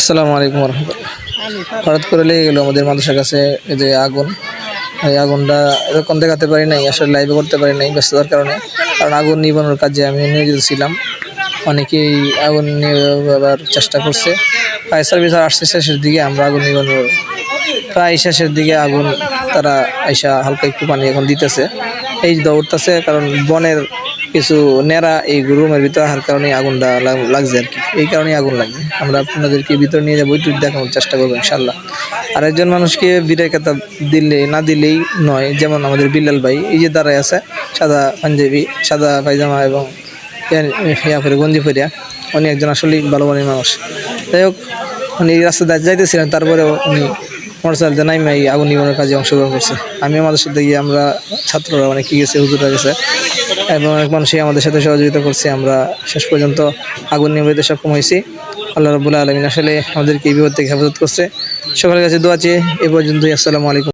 আসসালামু আলাইকুম রহমতুল্লাহ। হঠাৎ করে লেগে গেলো আমাদের মাদ্রাসার কাছে এই যে আগুন। এই আগুনটা এরকম দেখাতে পারি নাই, আসলে লাইভে করতে পারি নাই ব্যস্ততার কারণে। কারণ আগুন নিবানোর কাজে আমি নিয়োজিত ছিলাম। অনেকেই আগুন নিভাবার চেষ্টা করছে। ফায়ার সার্ভিস আসছে শেষের দিকে, আমরা আগুন নিবানোর প্রায় শেষের দিকে আগুন তারা আইসা হালকা একটু পানি এখন দিতেছে, এই দৌড়তেছে। কারণ বনের কিছু নেড়া এই রুমের ভিতরে আসার কারণে আগুনটা লাগছে আর কি, এই কারণেই আগুন লাগবে। আমরা আপনাদেরকে ভিতরে নিয়ে যাবো, একটু দেখানোর চেষ্টা করবো ইনশাল্লাহ। আর একজন মানুষকে বিদায় কথা দিলে না দিলেই নয়, যেমন আমাদের বিল্লাল ভাই এই যে দাঁড়ায় আছে, সাদা পাঞ্জাবি সাদা পায়জামা এবং ইয়া করে গঞ্জি ফেরিয়া, উনি একজন আসলেই ভালো মানের মানুষ। যাই হোক, উনি এই রাস্তায় যাইতেছিলেন, তারপরেও উনি মোটরসাইকেল নাইমে এই আগুন নিবানোর কাজে অংশগ্রহণ করছে। আমি আমাদের সাথে গিয়ে আমরা ছাত্ররা অনেক কি গেছে, হুজুরা গেছে এবং অনেক মানুষই আমাদের সাথে সহযোগিতা করছে। আমরা শেষ পর্যন্ত আগুন নিভাইতে সক্ষম হয়েছি। আল্লাহ রাব্বুল আলামিন আসলে আমাদেরকে এই বিপদ থেকে হেফাজত করছে। সকলের কাছে দোয়া চেয়ে এ পর্যন্তই। আসসালামু আলাইকুম।